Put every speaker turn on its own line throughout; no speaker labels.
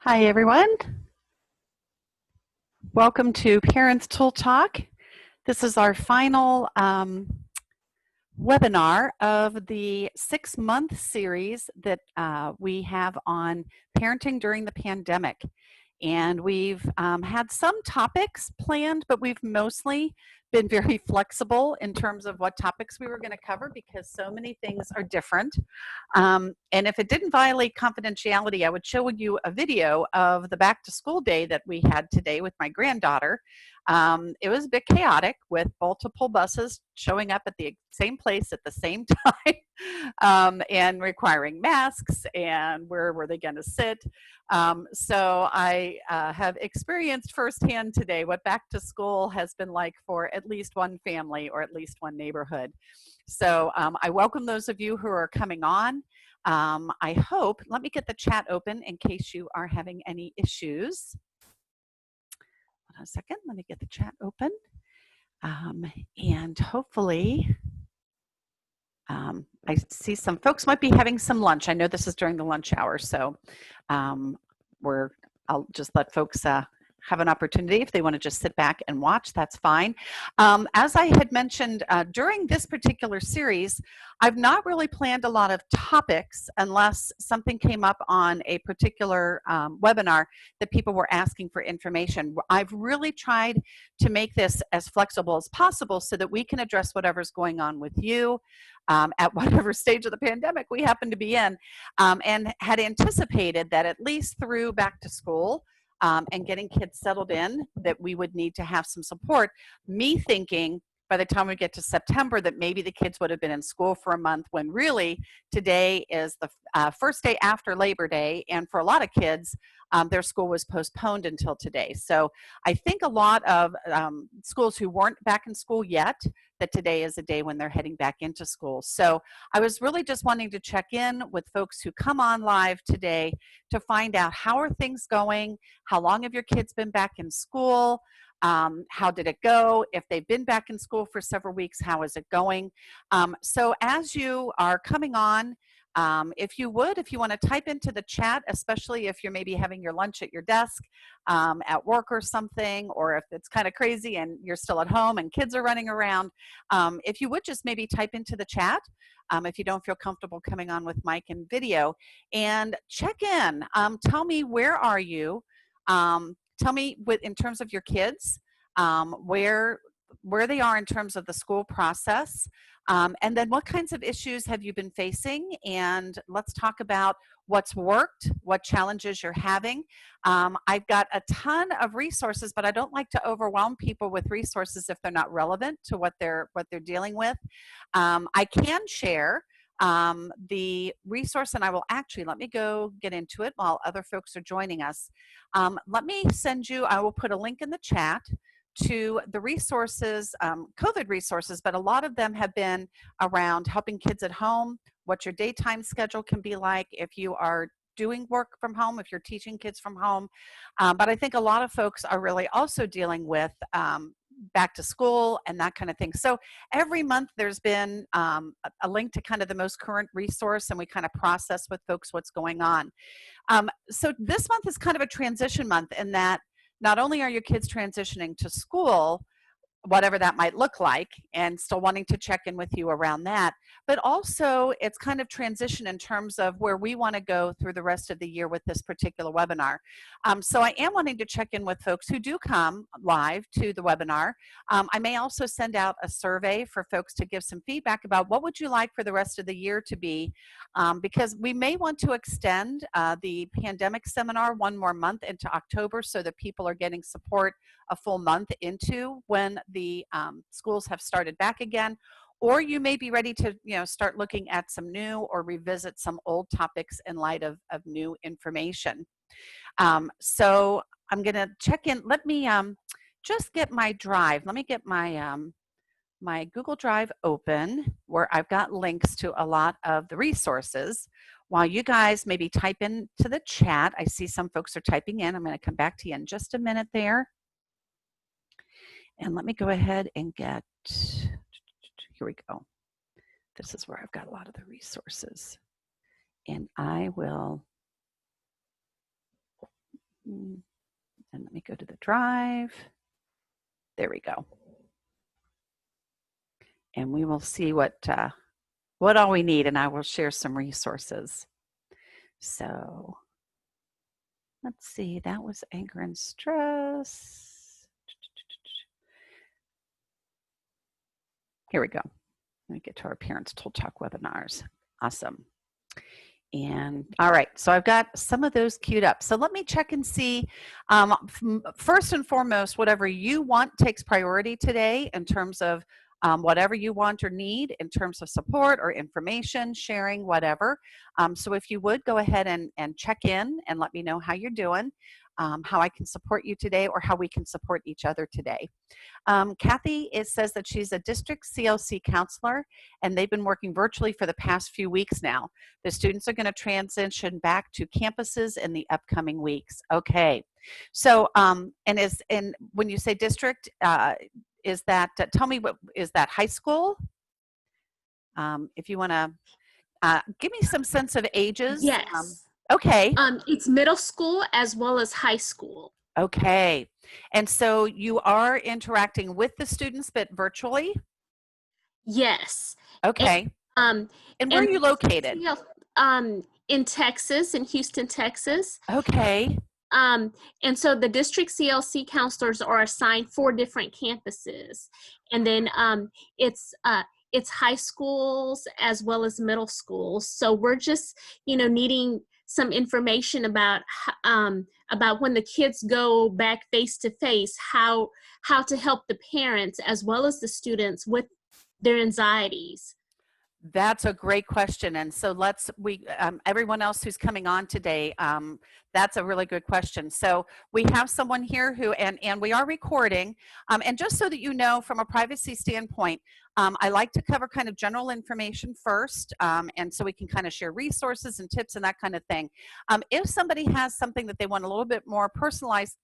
Hi, everyone. Welcome to Parents Tool Talk. This is our final webinar of the 6-month series that we have on parenting during the pandemic. And we've had some topics planned, but we've mostly been very flexible in terms of what topics we were going to cover because so many things are different. And if it didn't violate confidentiality, I would show you a video of the back to school day that we had today with my granddaughter. It was a bit chaotic with multiple buses showing up at the same place at the same time and requiring masks and where were they going to sit. So I have experienced firsthand today what back to school has been like for at least one family or at least one neighborhood. So I welcome those of you who are coming on. I hope, let me get the chat open in case you are having any issues. Hold on a second, let me get the chat open. And hopefully, I see some folks might be having some lunch. I know this is during the lunch hour, so I'll just let folks have an opportunity. If they want to just sit back and watch, that's fine. As I had mentioned during this particular series, I've not really planned a lot of topics unless something came up on a particular webinar that people were asking for information. I've really tried to make this as flexible as possible so that we can address whatever's going on with you at whatever stage of the pandemic we happen to be in, and had anticipated that at least through back to school, and getting kids settled in, that we would need to have some support. Me thinking by the time we get to September that maybe the kids would have been in school for a month, when really today is the first day after Labor Day, and for a lot of kids, their school was postponed until today. So I think a lot of schools who weren't back in school yet, that today is a day when they're heading back into school. So I was really just wanting to check in with folks who come on live today to find out, how are things going? How long have your kids been back in school? How did it go? If they've been back in school for several weeks, how is it going? So as you are coming on, if you want to type into the chat, especially if you're maybe having your lunch at your desk at work or something, or if it's kind of crazy and you're still at home and kids are running around, if you would just maybe type into the chat if you don't feel comfortable coming on with mic and video, and check in. Tell me, where are you? Tell me in terms of your kids, where they are in terms of the school process. And then what kinds of issues have you been facing? And let's talk about what's worked, what challenges you're having. I've got a ton of resources, but I don't like to overwhelm people with resources if they're not relevant to what they're dealing with. I can share the resource, and I will actually, let me go get into it while other folks are joining us. Let me send you, I will put a link in the chat to the resources, COVID resources, but a lot of them have been around helping kids at home, what your daytime schedule can be like if you are doing work from home, if you're teaching kids from home. But I think a lot of folks are really also dealing with back to school and that kind of thing. So every month there's been a link to kind of the most current resource, and we kind of process with folks what's going on. So this month is kind of a transition month in that not only are your kids transitioning to school, whatever that might look like, and still wanting to check in with you around that, but also it's kind of transition in terms of where we want to go through the rest of the year with this particular webinar. So I am wanting to check in with folks who do come live to the webinar. I may also send out a survey for folks to give some feedback about what would you like for the rest of the year to be, because we may want to extend the pandemic seminar one more month into October so that people are getting support a full month into when the schools have started back again. Or you may be ready to start looking at some new or revisit some old topics in light of new information. So I'm going to check in. Let me just get my drive. Let me get my my Google Drive open, where I've got links to a lot of the resources. While you guys maybe type into the chat, I see some folks are typing in. I'm going to come back to you in just a minute there. And let me go ahead and get, here we go. This is where I've got a lot of the resources. And I will And let me go to the drive. There we go. And we will see what all we need, and I will share some resources. So let's see, that was anger and stress. Here we go. Let me get to our Parents Told Talk webinars. Awesome. And all right, so I've got some of those queued up. So let me check and see, first and foremost, whatever you want takes priority today in terms of whatever you want or need in terms of support or information, sharing, whatever. So if you would go ahead and check in and let me know how you're doing, how I can support you today, or how we can support each other today. Kathy says that she's a district CLC counselor, and they've been working virtually for the past few weeks now. The students are going to transition back to campuses in the upcoming weeks. Okay, so and when you say district, is that, tell me, what is that, high school? If you want to give me some sense of ages.
Yes.
Okay.
It's middle school as well as high school.
Okay. And so you are interacting with the students, but virtually?
Yes.
Okay. And where are you located?
In Texas, in Houston, Texas.
Okay.
And so the district CLC counselors are assigned 4 different campuses. And then it's high schools as well as middle schools. So we're just, needing some information about when the kids go back face to face, how to help the parents as well as the students with their anxieties.
That's a great question. And so everyone else who's coming on today, that's a really good question. So we have someone here who, and we are recording, and just so that you know, from a privacy standpoint, I like to cover kind of general information first, and so we can kind of share resources and tips and that kind of thing. If somebody has something that they want a little bit more personalized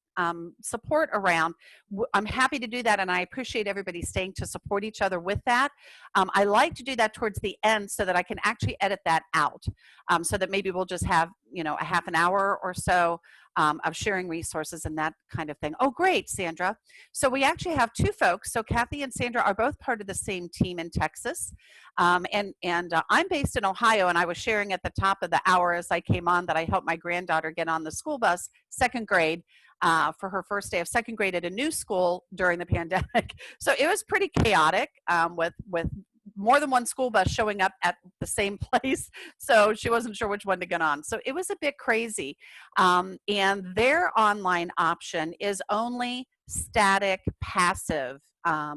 support around, I'm happy to do that, and I appreciate everybody staying to support each other with that. I like to do that towards the end so that I can actually edit that out, so that maybe we'll just have a half an hour or so of sharing resources and that kind of thing. Oh, great, Sandra. So we actually have 2 folks. So Kathy and Sandra are both part of the same team in Texas, and I'm based in Ohio, and I was sharing at the top of the hour as I came on that I helped my granddaughter get on the school bus, 2nd grade, for her first day of 2nd grade at a new school during the pandemic. So it was pretty chaotic, with more than one school bus showing up at the same place. So she wasn't sure which one to get on. So it was a bit crazy. And their online option is only static, passive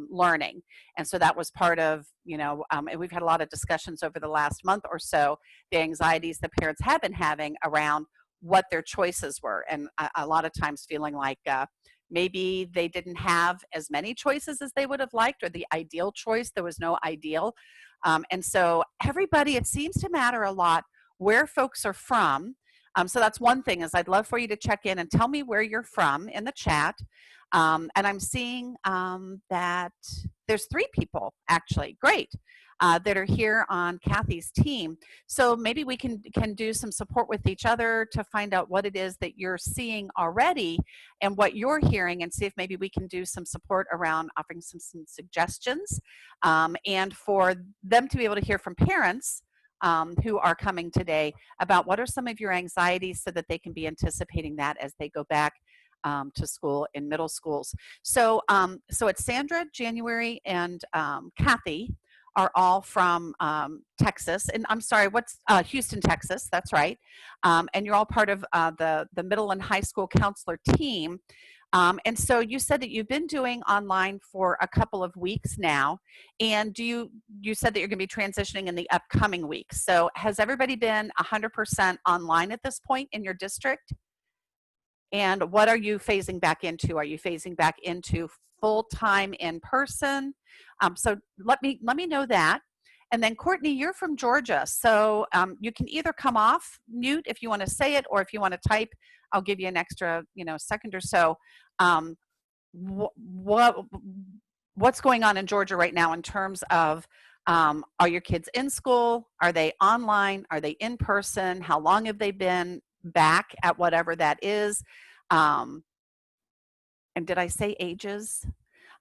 learning. And so that was part of, and we've had a lot of discussions over the last month or so, the anxieties the parents have been having around what their choices were, and a lot of times feeling like maybe they didn't have as many choices as they would have liked, or the ideal choice, there was no ideal. And so everybody, it seems to matter a lot where folks are from. So that's one thing, is I'd love for you to check in and tell me where you're from in the chat. And I'm seeing that there's 3 people, actually. Great. That are here on Kathy's team. So maybe we can do some support with each other to find out what it is that you're seeing already and what you're hearing, and see if maybe we can do some support around offering some suggestions, and for them to be able to hear from parents who are coming today about what are some of your anxieties, so that they can be anticipating that as they go back to school in middle schools. So it's Sandra, January, and Kathy are all from Texas, and I'm sorry, what's Houston, Texas? That's right. And you're all part of the middle and high school counselor team. And so you said that you've been doing online for a couple of weeks now, and you said that you're going to be transitioning in the upcoming weeks. So has everybody been 100% online at this point in your district? And what are you phasing back into? Are you phasing back into full-time in person? So let me know that. And then Courtney, you're from Georgia, so you can either come off mute if you want to say it, or if you want to type, I'll give you an extra second or so. What's going on in Georgia right now in terms of are your kids in school? Are they online? Are they in person? How long have they been back at whatever that is? Um, and did I say ages?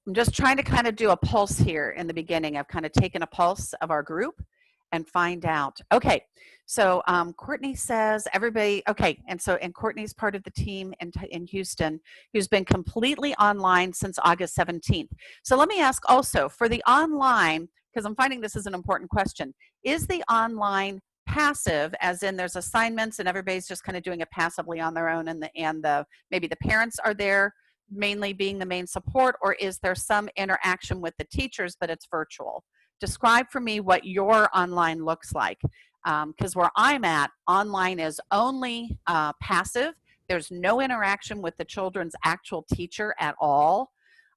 I'm just trying to kind of do a pulse here in the beginning. I've kind of taken a pulse of our group and find out. Okay, so Courtney says everybody, okay, and Courtney's part of the team in Houston who's been completely online since August 17th. So let me ask also, for the online, because I'm finding this is an important question, is the online passive, as in there's assignments and everybody's just kind of doing it passively on their own, and the maybe the parents are there mainly being the main support, or is there some interaction with the teachers but it's virtual? Describe for me what your online looks like, because where I'm at, online is only passive. There's no interaction with the children's actual teacher at all.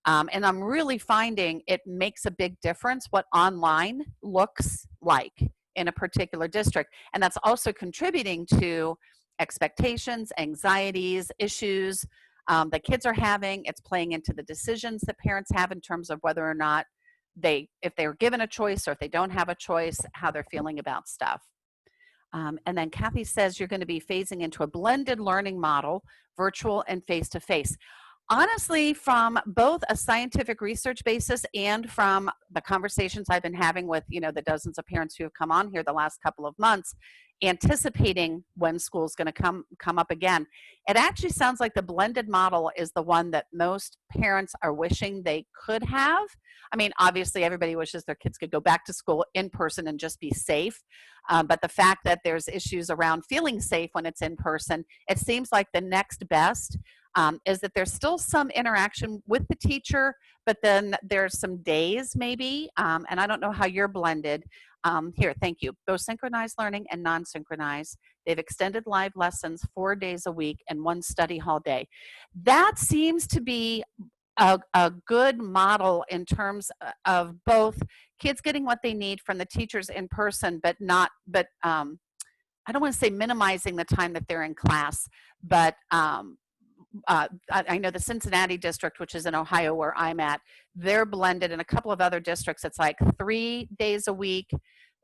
And I'm really finding it makes a big difference what online looks like in a particular district. And that's also contributing to expectations, anxieties, issues that kids are having. It's playing into the decisions that parents have in terms of whether or not if they were given a choice or if they don't have a choice, how they're feeling about stuff. And then Kathy says you're going to be phasing into a blended learning model, virtual and face-to-face. Honestly, from both a scientific research basis and from the conversations I've been having with, the dozens of parents who have come on here the last couple of months, anticipating when school's going to come up again, it actually sounds like the blended model is the one that most parents are wishing they could have. I mean, obviously everybody wishes their kids could go back to school in person and just be safe. But the fact that there's issues around feeling safe when it's in person, it seems like the next best is that there's still some interaction with the teacher, but then there's some days maybe, and I don't know how you're blended. Here, thank you. Both synchronized learning and non-synchronized. They've extended live lessons 4 days a week and 1 study hall day. That seems to be a good model in terms of both kids getting what they need from the teachers in person, but I don't want to say minimizing the time that they're in class, but I know the Cincinnati district, which is in Ohio where I'm at, they're blended. In a couple of other districts, it's like 3 days a week.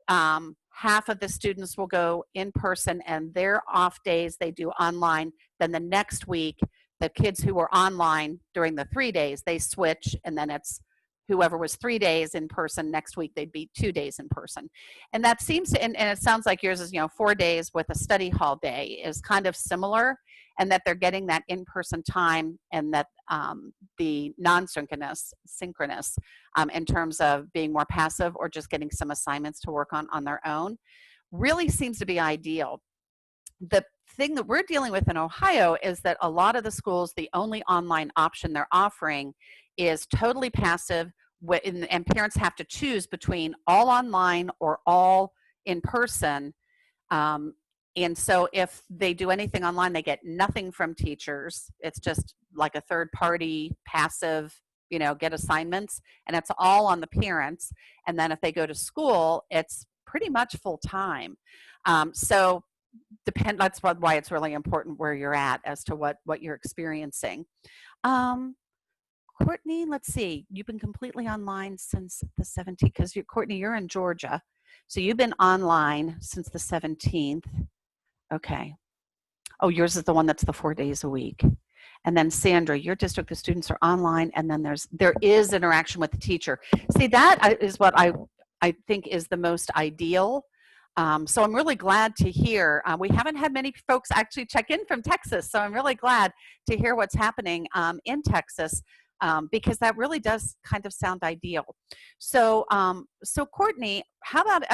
Half of the students will go in person and their off days they do online. Then the next week, the kids who were online during the 3 days, they switch, and then it's whoever was 3 days in person, next week they'd be 2 days in person. And that seems to, and it sounds like yours is, 4 days with a study hall day is kind of similar, and that they're getting that in-person time, and that the non-synchronous in terms of being more passive or just getting some assignments to work on their own really seems to be ideal. The thing that we're dealing with in Ohio is that a lot of the schools, the only online option they're offering is totally passive, and parents have to choose between all online or all in person. And so if they do anything online, they get nothing from teachers. It's just like a third party passive, get assignments, and it's all on the parents. And then if they go to school, it's pretty much full time. So that's why it's really important where you're at as to what you're experiencing. Courtney, let's see, you've been completely online since the 17th, because Courtney, you're in Georgia. So you've been online since the 17th. Okay. Oh, yours is the one that's the 4 days a week. And then Sandra, your district, the students are online, and then there is interaction with the teacher. See, that is what I think is the most ideal. So I'm really glad to hear. We haven't had many folks actually check in from Texas, so I'm really glad to hear what's happening in Texas, because that really does kind of sound ideal. So, Courtney, how about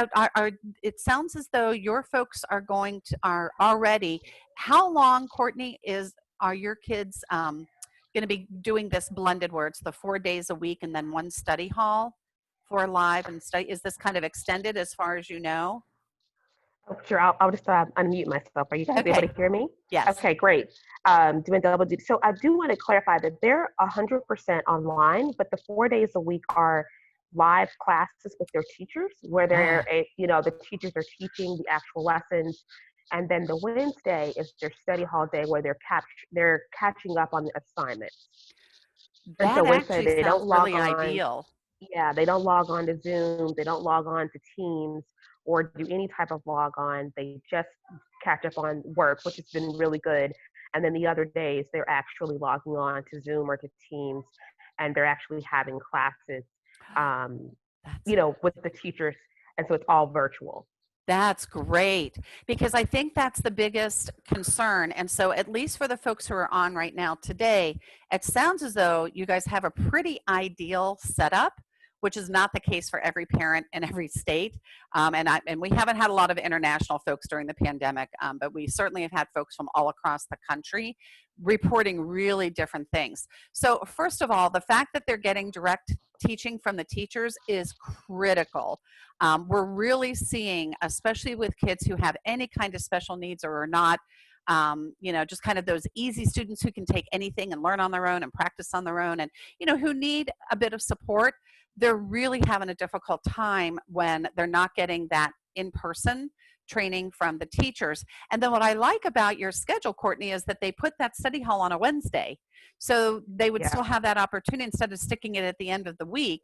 it sounds as though your folks are already. How long, Courtney, are your kids going to be doing this blended, where it's the 4 days a week and then 1 study hall for live and study? Is this kind of extended as far as you know?
Oh, sure. I'll just unmute myself. Are you guys able to hear me?
Yes.
Okay, great. Doing double duty. So I do want to clarify that they're 100% online, but the 4 days a week are live classes with their teachers, where the teachers are teaching the actual lessons, and then the Wednesday is their study hall day, where they're catching up on the assignments.
That
so
actually
they
sounds
don't log
really
on.
ideal.
Yeah, they don't log on to Zoom. They don't log on to Teams or do any type of log on. They just catch up on work, which has been really good. And then the other days, they're actually logging on to Zoom or to Teams, and they're actually having classes, um,
That's
with the teachers. And so it's all virtual.
That's great, because I think that's the biggest concern. And so, at least for the folks who are on right now today, it sounds as though you guys have a pretty ideal setup, which is not the case for every parent in every state. And we haven't had a lot of international folks during the pandemic, but we certainly have had folks from all across the country reporting really different things. So, first of all, the fact that they're getting direct teaching from the teachers is critical. We're really seeing, especially with kids who have any kind of special needs or are not, just kind of those easy students who can take anything and learn on their own and practice on their own, and, who need a bit of support. They're really having a difficult time when they're not getting that in-person training from the teachers. And then what I like about your schedule, Courtney, is that they put that study hall on a Wednesday. So they would still have that opportunity. Instead of sticking it at the end of the week,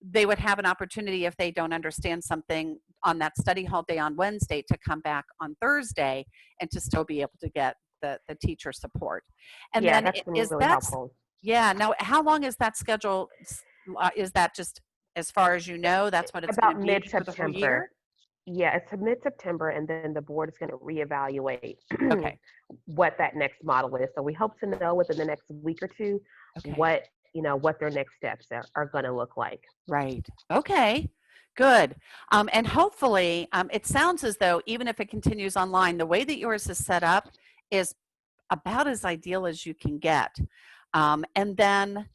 they would have an opportunity, if they don't understand something on that study hall day on Wednesday, to come back on Thursday and to still be able to get the teacher support. And then
that's been really helpful.
Yeah. Now, how long is that schedule? Is that just, as far as you know, that's what it's going
About
to be for the whole year?
Yeah, it's mid-September, and then the board is going to reevaluate
Okay.
what that next model is. So we hope to know within the next week or two
Okay.
what their next steps are going to look like.
Right. Okay. Good. And hopefully, it sounds as though even if it continues online, the way that yours is set up is about as ideal as you can get. And then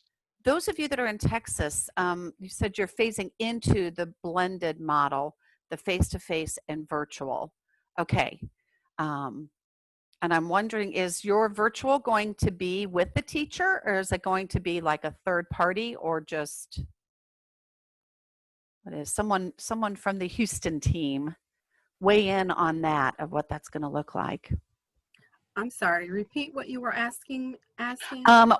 those of you that are in Texas, you said you're phasing into the blended model, the face-to-face and virtual. Okay. And I'm wondering, is your virtual going to be with the teacher, or is it going to be like a third party, or just, what is someone from the Houston team weigh in on that, of what that's going to look like?
I'm sorry, repeat what you were asking.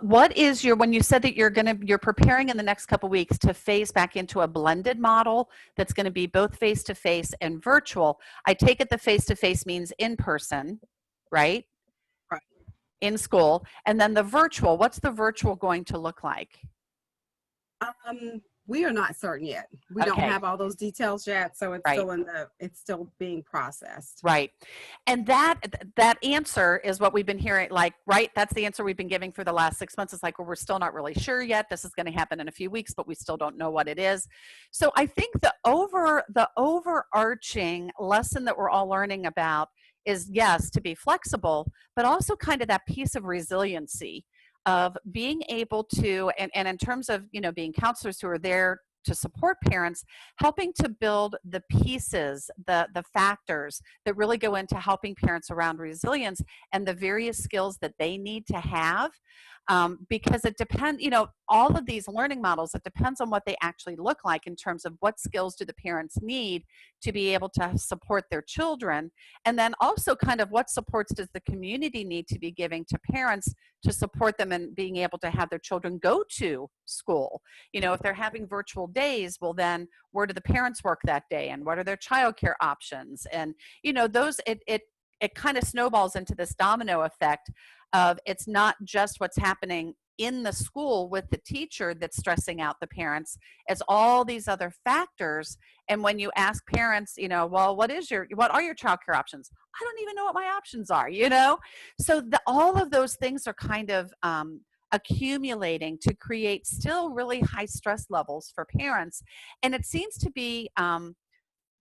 What is when you said that you're preparing in the next couple weeks to phase back into a blended model that's going to be both face-to-face and virtual. I take it the face-to-face means in person, right?
Right.
In school. And then the virtual, what's the virtual going to look like?
We are not certain yet. We don't have all those details yet, so it's it's still being processed.
Right. And that answer is what we've been hearing, right? That's the answer we've been giving for the last 6 months. It's like, well, we're still not really sure yet. This is going to happen in a few weeks, but we still don't know what it is. So I think the overarching lesson that we're all learning about is, yes, to be flexible, but also kind of that piece of resiliency of being able to, and in terms of, being counselors who are there to support parents, helping to build the pieces, the factors that really go into helping parents around resilience and the various skills that they need to have. Because it depends, all of these learning models, it depends on what they actually look like in terms of what skills do the parents need to be able to support their children. And then also kind of what supports does the community need to be giving to parents to support them in being able to have their children go to school. If they're having virtual days, well then where do the parents work that day, and what are their childcare options? And those, it kind of snowballs into this domino effect of, it's not just what's happening in the school with the teacher that's stressing out the parents, it's all these other factors. And when you ask parents, well, what are your childcare options? I don't even know what my options are, So all of those things are kind of accumulating to create still really high stress levels for parents. And it seems to be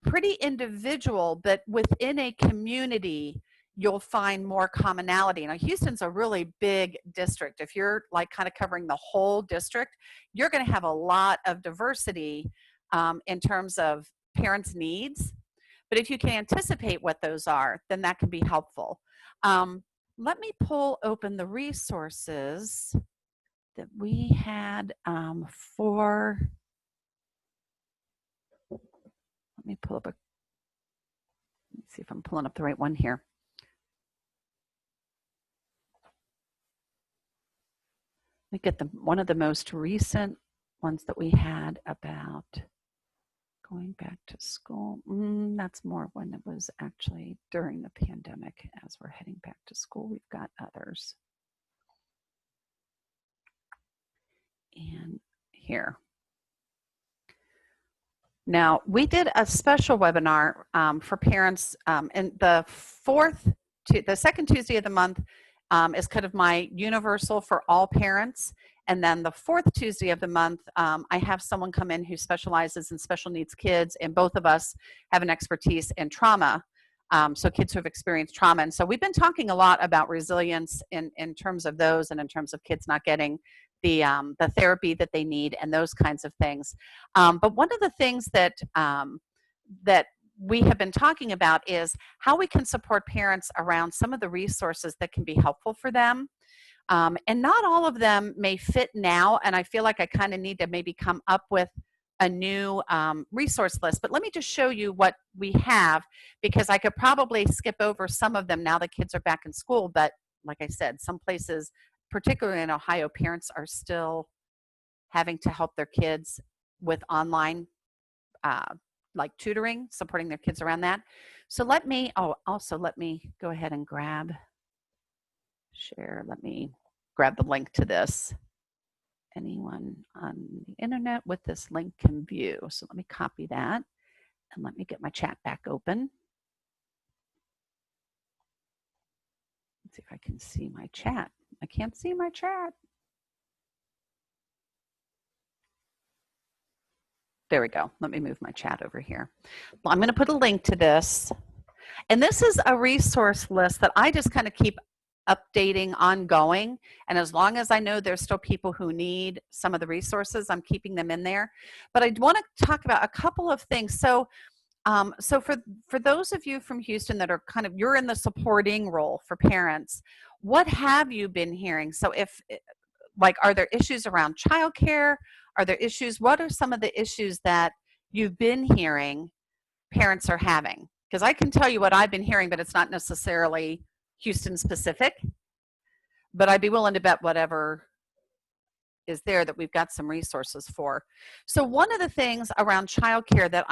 pretty individual, but within a community, you'll find more commonality. Now, Houston's a really big district. If you're kind of covering the whole district, you're going to have a lot of diversity in terms of parents' needs. But if you can anticipate what those are, then that can be helpful. Let me pull open the resources that we had for, let me pull up let's see if I'm pulling up the right one here. Let me get one of the most recent ones that we had about Going back to school, that's more when it was actually during the pandemic. As we're heading back to school, we've got others. And here. Now, we did a special webinar for parents, and the second Tuesday of the month is kind of my universal for all parents. And then the fourth Tuesday of the month, I have someone come in who specializes in special needs kids, and both of us have an expertise in trauma. So kids who have experienced trauma. And so we've been talking a lot about resilience in terms of those, and in terms of kids not getting the therapy that they need and those kinds of things. But one of the things that that we have been talking about is how we can support parents around some of the resources that can be helpful for them. And not all of them may fit now, and I feel like I kind of need to maybe come up with a new resource list. But let me just show you what we have, because I could probably skip over some of them now the kids are back in school. But like I said, some places, particularly in Ohio, parents are still having to help their kids with online like tutoring, supporting their kids around that. So let me go ahead and share. Let me grab the link to this. Anyone on the internet with this link can view. So let me copy that, and let me get my chat back open. Let's see if I can see my chat. I can't see my chat. There we go. Let me move my chat over here. Well, I'm going to put a link to this. And this is a resource list that I just kind of keep updating ongoing. And as long as I know there's still people who need some of the resources, I'm keeping them in there. But I want to talk about a couple of things. So for those of you from Houston that are you're in the supporting role for parents, what have you been hearing? So are there issues around childcare? Are there issues? What are some of the issues that you've been hearing parents are having? Because I can tell you what I've been hearing, but it's not necessarily Houston specific. But I'd be willing to bet whatever is there that we've got some resources for. So one of the things around childcare that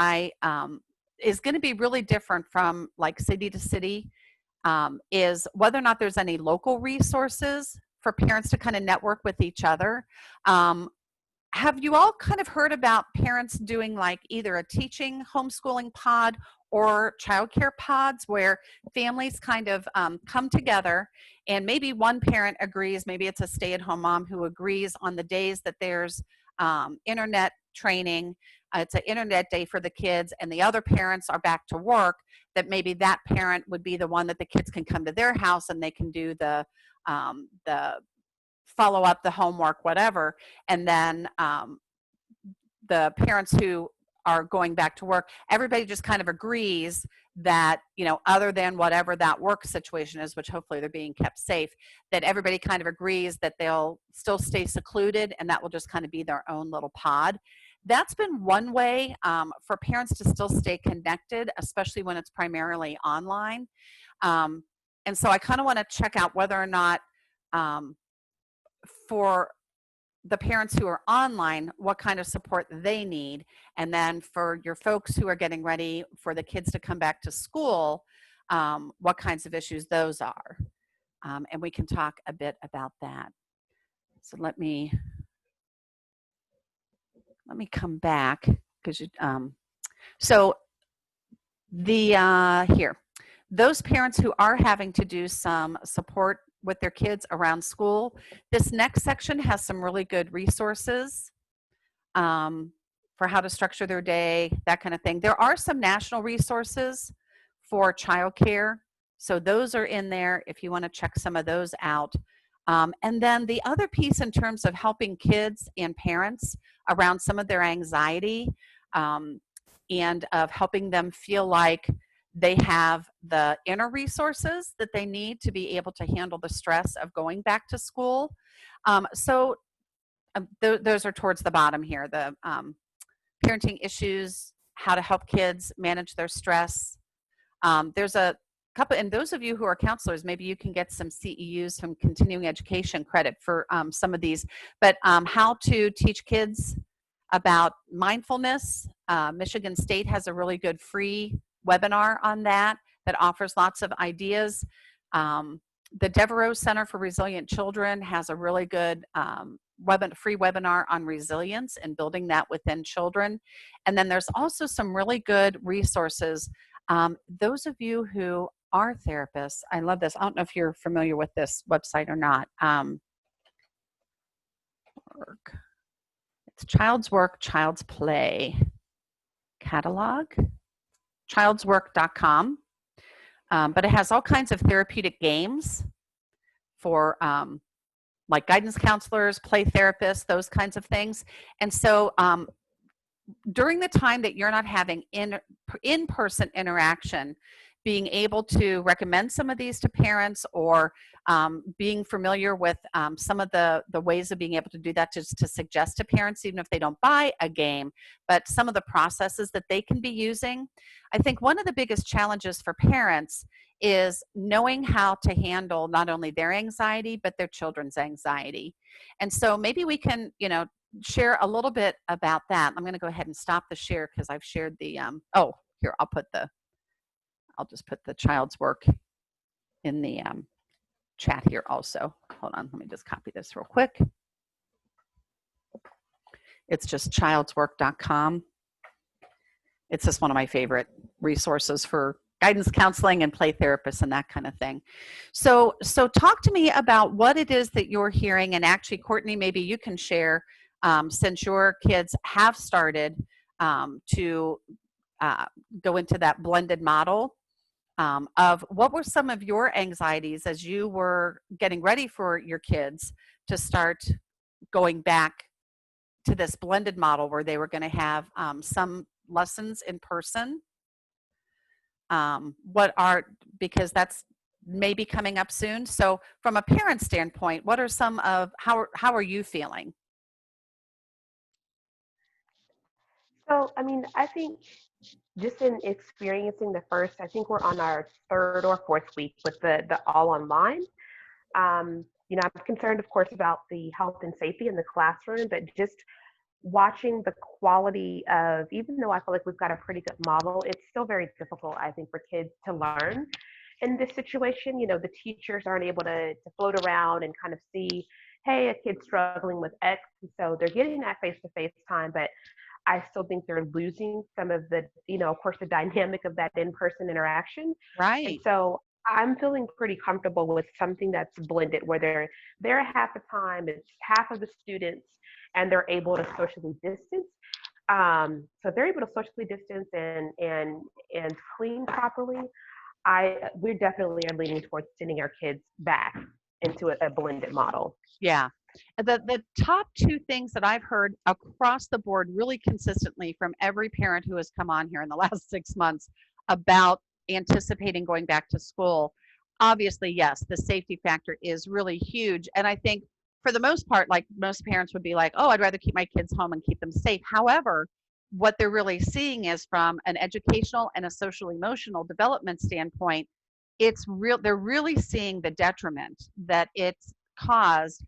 is going to be really different from like city to city is whether or not there's any local resources for parents to kind of network with each other. Have you all kind of heard about parents doing like either a teaching homeschooling pod or childcare pods where families kind of come together, and maybe one parent agrees, maybe it's a stay-at-home mom who agrees on the days that there's internet training, it's an internet day for the kids, and the other parents are back to work, that maybe that parent would be the one that the kids can come to their house and they can do the follow up, the homework, whatever. And then the parents who are going back to work, everybody just kind of agrees that, other than whatever that work situation is, which hopefully they're being kept safe, that everybody kind of agrees that they'll still stay secluded, and that will just kind of be their own little pod. That's been one way for parents to still stay connected, especially when it's primarily online. And so I kind of want to check out whether or not for the parents who are online, what kind of support they need. And then for your folks who are getting ready for the kids to come back to school, what kinds of issues those are. And we can talk a bit about that. So let me come back, because here, those parents who are having to do some support with their kids around school, this next section has some really good resources for how to structure their day, that kind of thing. There are some national resources for childcare, so those are in there if you want to check some of those out. And then the other piece in terms of helping kids and parents around some of their anxiety and of helping them feel like they have the inner resources that they need to be able to handle the stress of going back to school. Those are towards the bottom here, the parenting issues, how to help kids manage their stress. There's a couple, and those of you who are counselors, maybe you can get some CEUs, from continuing education credit for some of these, but how to teach kids about mindfulness. Michigan State has a really good free webinar on that offers lots of ideas. The Devereaux Center for Resilient Children has a really good free webinar on resilience and building that within children. And then there's also some really good resources. Those of you who are therapists, I love this. I don't know if you're familiar with this website or not. It's Child's Work, Child's Play catalog, childswork.com. But it has all kinds of therapeutic games for like guidance counselors, play therapists, those kinds of things. And so during the time that you're not having in-person interaction, being able to recommend some of these to parents, or being familiar with some of the ways of being able to do that, to suggest to parents, even if they don't buy a game, but some of the processes that they can be using. I think one of the biggest challenges for parents is knowing how to handle not only their anxiety, but their children's anxiety. And so maybe we can, share a little bit about that. I'm going to go ahead and stop the share because I've shared the, oh, here, I'll just put the Child's Work in the chat here also. Hold on, let me just copy this real quick. It's just childswork.com. It's just one of my favorite resources for guidance counseling and play therapists and that kind of thing. So talk to me about what it is that you're hearing. And actually, Courtney, maybe you can share, since your kids have started to go into that blended model, of what were some of your anxieties as you were getting ready for your kids to start going back to this blended model where they were going to have some lessons in person. Because that's maybe coming up soon. So from a parent standpoint, what are some of, how are you feeling?
So, I think just in experiencing the first, I think we're on our third or fourth week with the all online. I'm concerned, of course, about the health and safety in the classroom, but just watching the quality of, even though I feel like we've got a pretty good model, it's still very difficult, I think, for kids to learn in this situation. The teachers aren't able to float around and kind of see, hey, a kid's struggling with X. And so they're getting that face-to-face time, but I still think they're losing some of the, of course, the dynamic of that in-person interaction.
Right.
And so I'm feeling pretty comfortable with something that's blended, where they're there half the time, it's half of the students, and they're able to socially distance. So they're able to socially distance and clean properly. We definitely are leaning towards sending our kids back into a blended model.
Yeah. The top two things that I've heard across the board really consistently from every parent who has come on here in the last 6 months about anticipating going back to school, obviously, yes, the safety factor is really huge. And I think for the most part, like most parents would be like, oh, I'd rather keep my kids home and keep them safe. However, what they're really seeing is from an educational and a social emotional development standpoint, they're really seeing the detriment that it's caused.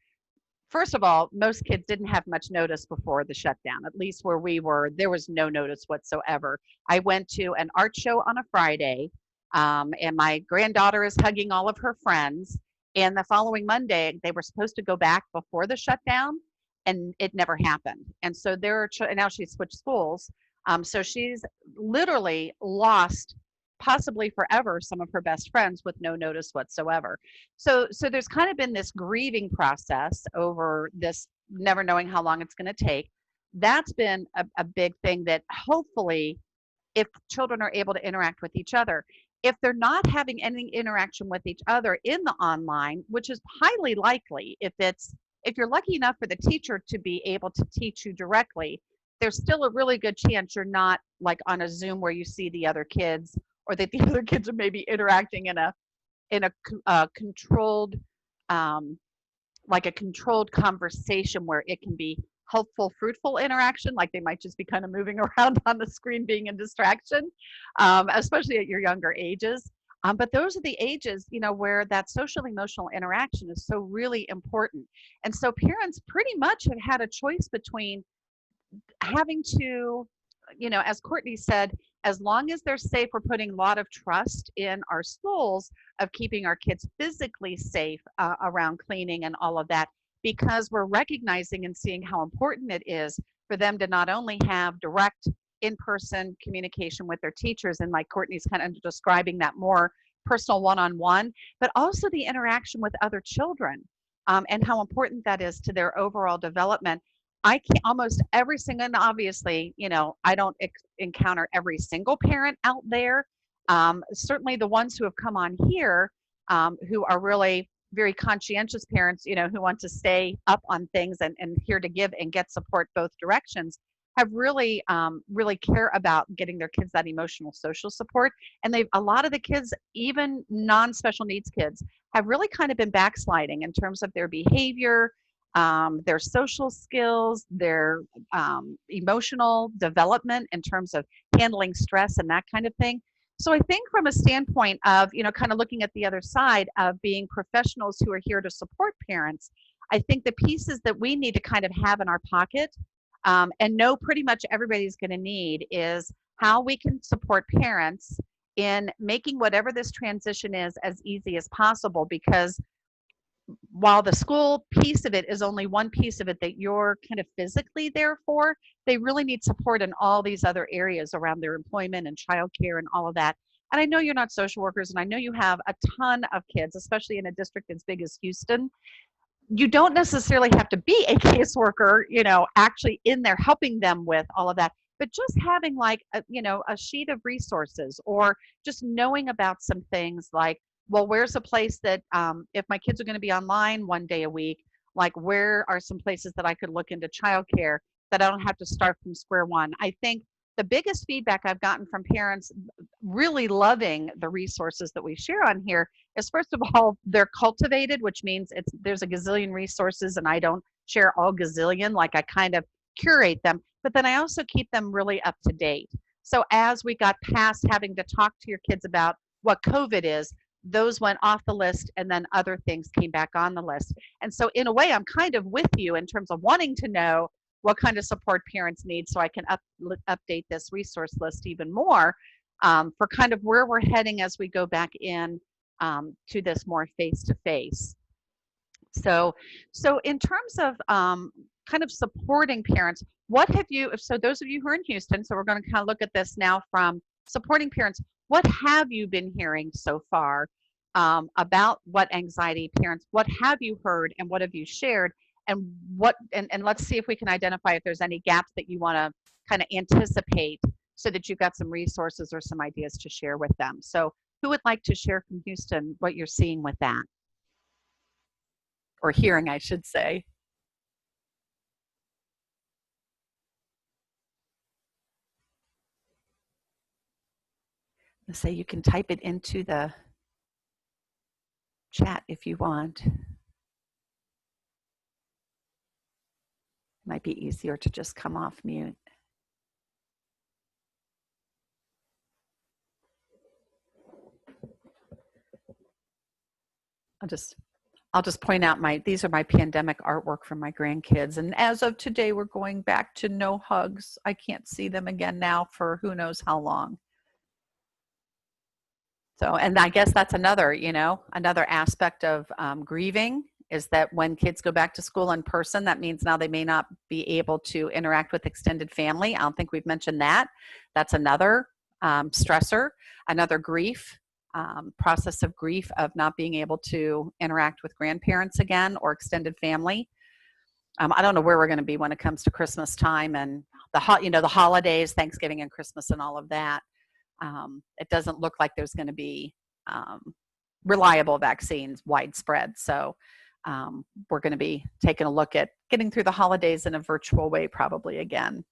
First of all, most kids didn't have much notice before the shutdown. At least where we were, there was no notice whatsoever. I went to an art show on a Friday, and my granddaughter is hugging all of her friends. And the following Monday, they were supposed to go back before the shutdown, and it never happened. And so now she's switched schools. So she's literally lost, possibly forever, some of her best friends with no notice whatsoever. So there's kind of been this grieving process over this, never knowing how long it's going to take. That's been a big thing that hopefully, if children are able to interact with each other, if they're not having any interaction with each other in the online, which is highly likely, if you're lucky enough for the teacher to be able to teach you directly, there's still a really good chance you're not like on a Zoom where you see the other kids, or that the other kids are maybe interacting in a controlled, like a controlled conversation where it can be helpful, fruitful interaction, like they might just be kind of moving around on the screen being a distraction, especially at your younger ages. But those are the ages, where that social emotional interaction is so really important. And so parents pretty much have had a choice between having to, you know, as Courtney said, as long as they're safe, we're putting a lot of trust in our schools of keeping our kids physically safe around cleaning and all of that, because we're recognizing and seeing how important it is for them to not only have direct in-person communication with their teachers, and like Courtney's kind of describing that more personal one-on-one, but also the interaction with other children, and how important that is to their overall development. I can't almost every single, and obviously, you know, I don't encounter every single parent out there. Certainly the ones who have come on here, who are really very conscientious parents, you know, who want to stay up on things and here to give and get support both directions, have really, really care about getting their kids that emotional social support. And a lot of the kids, even non-special needs kids, have really kind of been backsliding in terms of their behavior, their social skills, their emotional development in terms of handling stress and that kind of thing. So I think from a standpoint of, you know, kind of looking at the other side of being professionals who are here to support parents, I think the pieces that we need to kind of have in our pocket, and know pretty much everybody's going to need, is how we can support parents in making whatever this transition is as easy as possible, because while the school piece of it is only one piece of it that you're kind of physically there for, they really need support in all these other areas around their employment and childcare and all of that. And I know you're not social workers, and I know you have a ton of kids, especially in a district as big as Houston. You don't necessarily have to be a caseworker, you know, actually in there helping them with all of that, but just having like a, you know, a sheet of resources, or just knowing about some things like, well, where's a place that, if my kids are going to be online one day a week, like where are some places that I could look into childcare that I don't have to start from square one. I think the biggest feedback I've gotten from parents really loving the resources that we share on here is, first of all, they're cultivated, which means there's a gazillion resources, and I don't share all gazillion, like I kind of curate them, but then I also keep them really up to date. So as we got past having to talk to your kids about what COVID is, those went off the list, and then other things came back on the list. And so in a way, I'm kind of with you in terms of wanting to know what kind of support parents need, so I can update this resource list even more, for kind of where we're heading as we go back in, to this more face-to-face. So in terms of kind of supporting parents, what have you, so those of you who are in Houston, so we're going to kind of look at this now from supporting parents, what have you been hearing so far about what anxiety parents, what have you heard and what have you shared, and what, and let's see if we can identify if there's any gaps that you want to kind of anticipate, so that you've got some resources or some ideas to share with them. So who would like to share from Houston what you're seeing with that? Or hearing, I should say. Let's say you can type it into the chat if you want. Might be easier to just come off mute. I'll just point out these are my pandemic artwork from my grandkids. And as of today, we're going back to no hugs. I can't see them again now for who knows how long. So, and I guess that's another, you know, another aspect of grieving, is that when kids go back to school in person, that means now they may not be able to interact with extended family. I don't think we've mentioned that. That's another stressor, another grief. Process of grief of not being able to interact with grandparents again or extended family. I don't know where we're going to be when it comes to Christmas time and the holidays, Thanksgiving and Christmas and all of that. It doesn't look like there's going to be reliable vaccines widespread. So we're going to be taking a look at getting through the holidays in a virtual way probably again.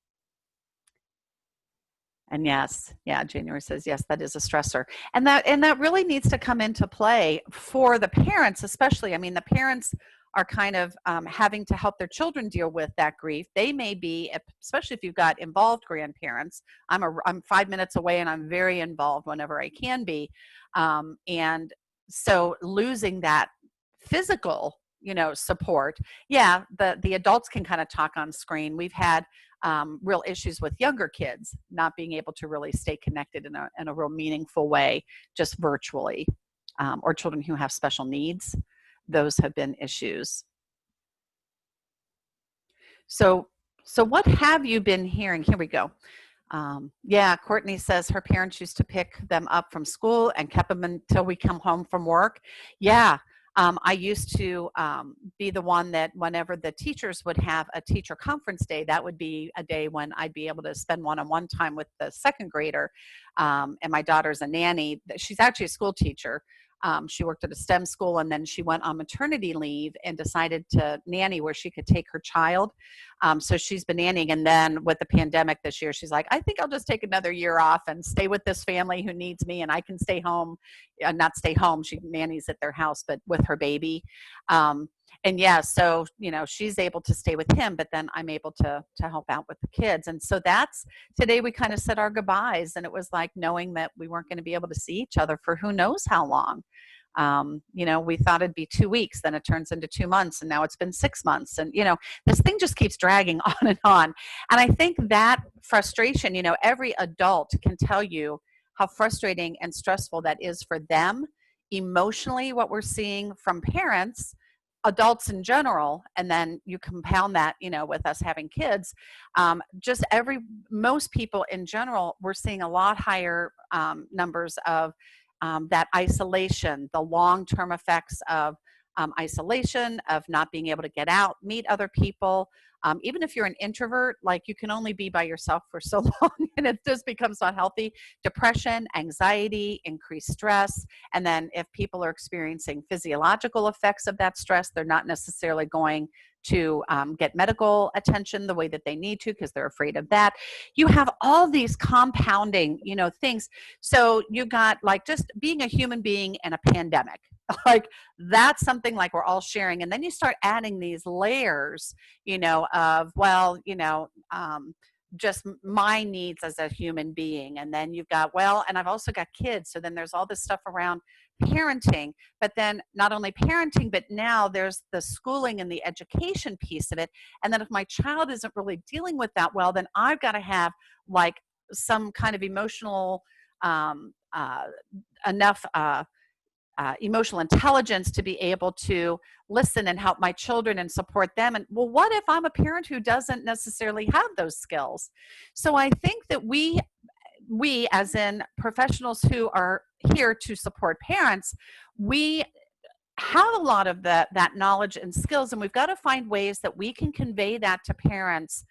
And yes, yeah, January says, yes, that is a stressor. And that really needs to come into play for the parents, especially. I mean, the parents are kind of having to help their children deal with that grief. They may be, especially if you've got involved grandparents. I'm 5 minutes away and I'm very involved whenever I can be. And so losing that physical support. Yeah, the adults can kind of talk on screen. We've had real issues with younger kids not being able to really stay connected in a real meaningful way, just virtually, or children who have special needs. Those have been issues. So what have you been hearing? Here we go. Yeah, Courtney says her parents used to pick them up from school and kept them until we come home from work. Yeah, I used to be the one that whenever the teachers would have a teacher conference day, that would be a day when I'd be able to spend one-on-one time with the second grader. And my daughter's a nanny. She's actually a school teacher. She worked at a STEM school, and then she went on maternity leave and decided to nanny where she could take her child. So she's been nannying. And then with the pandemic this year, she's like, I think I'll just take another year off and stay with this family who needs me, and I can stay home, not stay home. She nannies at their house, but with her baby. And yeah, so, she's able to stay with him, but then I'm able to help out with the kids. And so today we kind of said our goodbyes, and it was like knowing that we weren't going to be able to see each other for who knows how long. We thought it'd be 2 weeks, then it turns into 2 months, and now it's been 6 months. And, this thing just keeps dragging on and on. And I think that frustration, every adult can tell you how frustrating and stressful that is for them emotionally, what we're seeing from parents, adults in general, and then you compound that, with us having kids, most people in general, we're seeing a lot higher numbers of that isolation, the long-term effects of isolation, of not being able to get out, meet other people. Even if you're an introvert, like you can only be by yourself for so long, and it just becomes not healthy. Depression, anxiety, increased stress. And then if people are experiencing physiological effects of that stress, they're not necessarily going to get medical attention the way that they need to because they're afraid of that. You have all these compounding, things. So you got like just being a human being in a pandemic. Like that's something like we're all sharing. And then you start adding these layers, of, just my needs as a human being. And then you've got, and I've also got kids. So then there's all this stuff around parenting, but then not only parenting, but now there's the schooling and the education piece of it. And then if my child isn't really dealing with that well, then I've got to have like some kind of emotional, enough emotional intelligence to be able to listen and help my children and support them. And what if I'm a parent who doesn't necessarily have those skills? So I think that we as in professionals who are here to support parents, we have a lot of that knowledge and skills, and we've got to find ways that we can convey that to parents,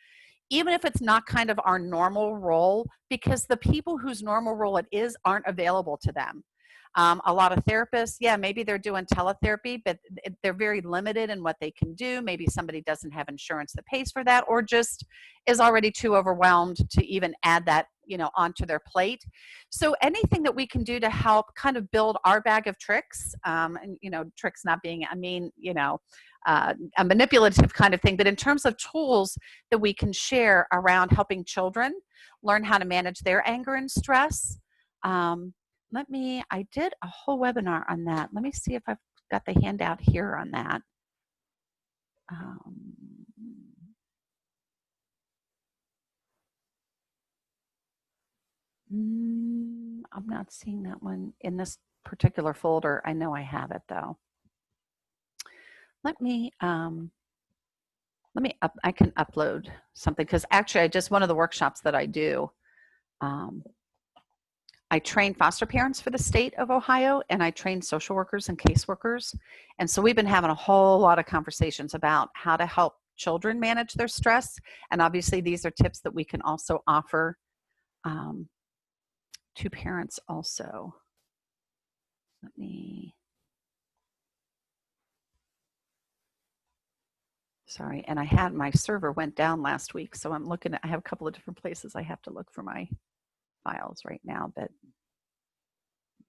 even if it's not kind of our normal role, because the people whose normal role it is aren't available to them. A lot of therapists, maybe they're doing teletherapy, but they're very limited in what they can do. Maybe somebody doesn't have insurance that pays for that, or just is already too overwhelmed to even add that, onto their plate. So anything that we can do to help kind of build our bag of tricks, and, tricks not being, a manipulative kind of thing, but in terms of tools that we can share around helping children learn how to manage their anger and stress. I did a whole webinar on that. Let me see if I've got the handout here on that. I'm not seeing that one in this particular folder. I know I have it though. I can upload something because actually one of the workshops that I do, I train foster parents for the state of Ohio, and I train social workers and caseworkers. And so we've been having a whole lot of conversations about how to help children manage their stress. And obviously these are tips that we can also offer to parents also. Sorry, and my server went down last week, so I have a couple of different places I have to look for my files right now, but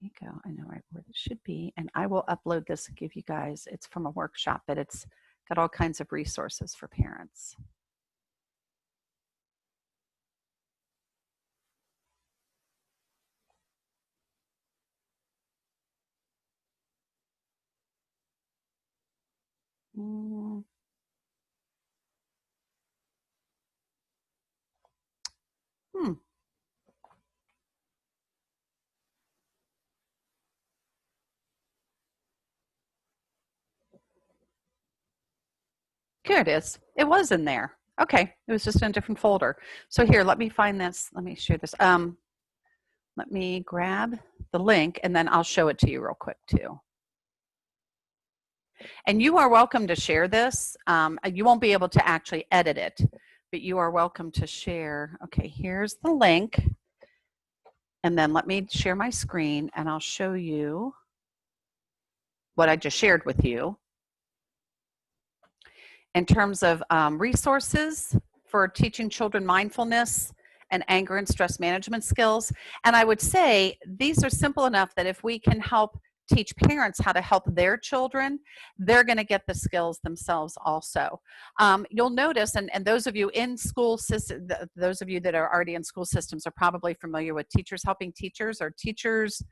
there you go. I know right where it should be, and I will upload this and give you guys, it's from a workshop, but it's got all kinds of resources for parents. Hmm. Here it is. It was in there. Okay, it was just in a different folder. So here, let me find this. Let me share this. Let me grab the link and then I'll show it to you real quick too. And you are welcome to share this. You won't be able to actually edit it, but you are welcome to share. Okay, here's the link. And then let me share my screen and I'll show you what I just shared with you. In terms of resources for teaching children mindfulness and anger and stress management skills. And I would say these are simple enough that if we can help teach parents how to help their children, they're going to get the skills themselves also. You'll notice, and those of you in school system, those of you that are already in school systems are probably familiar with Teachers Helping Teachers or Teachers,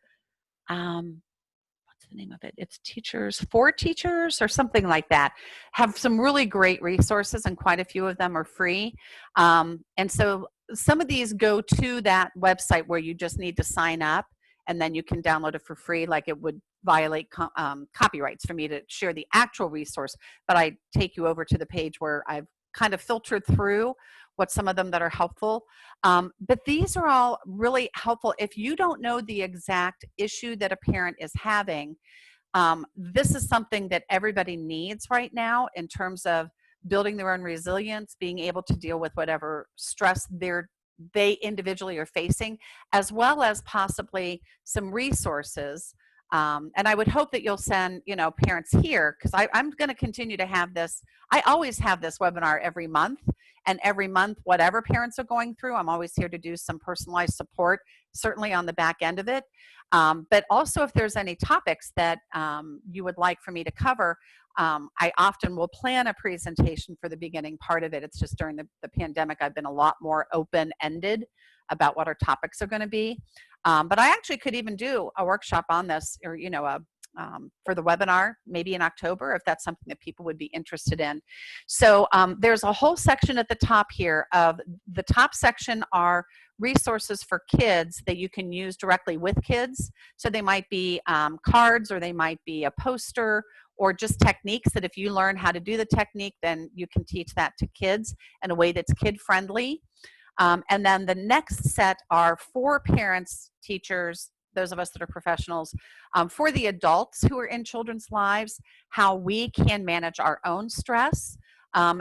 what's the name of it? It's Teachers for Teachers or something like that. Have some really great resources and quite a few of them are free. And so some of these go to that website where you just need to sign up and then you can download it for free. Like it would violate copyrights for me to share the actual resource, but I take you over to the page where I've kind of filtered through what some of them that are helpful. But these are all really helpful. If you don't know the exact issue that a parent is having, this is something that everybody needs right now in terms of building their own resilience, being able to deal with whatever stress they individually are facing, as well as possibly some resources. And I would hope that you'll send, parents here, because I'm going to continue to have this. I always have this webinar every month. And every month, whatever parents are going through, I'm always here to do some personalized support, certainly on the back end of it. But also if there's any topics that you would like for me to cover, I often will plan a presentation for the beginning part of it. It's just during the pandemic, I've been a lot more open-ended about what our topics are going to be. But I actually could even do a workshop on this, or, for the webinar, maybe in October, if that's something that people would be interested in. So there's a whole section at the top here. Of the top section are resources for kids that you can use directly with kids. So they might be cards, or they might be a poster, or just techniques that if you learn how to do the technique, then you can teach that to kids in a way that's kid-friendly. And then the next set are for parents, teachers, those of us that are professionals, for the adults who are in children's lives, how we can manage our own stress.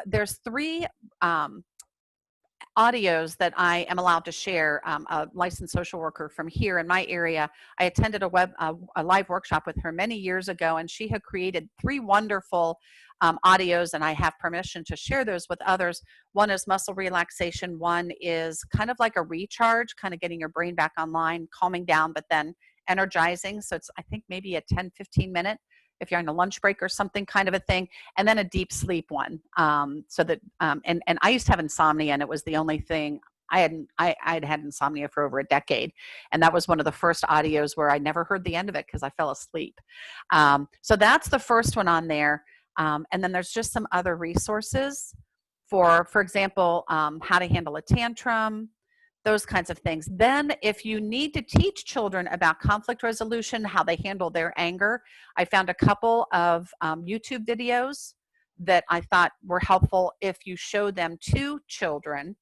There's 3 audios that I am allowed to share. A licensed social worker from here in my area, I attended a live workshop with her many years ago, and she had created 3 wonderful audios, and I have permission to share those with others. One is muscle relaxation. One is kind of like a recharge, kind of getting your brain back online, calming down, but then energizing. So it's, I think, maybe a 10-15 minute, if you're on a lunch break or something, kind of a thing. And then a deep sleep one. So that, and I used to have insomnia, and it was the only thing I'd had insomnia for over a decade. And that was one of the first audios where I never heard the end of it because I fell asleep. So that's the first one on there. And then there's just some other resources for example, how to handle a tantrum, those kinds of things. Then if you need to teach children about conflict resolution, how they handle their anger, I found a couple of YouTube videos that I thought were helpful if you show them to children.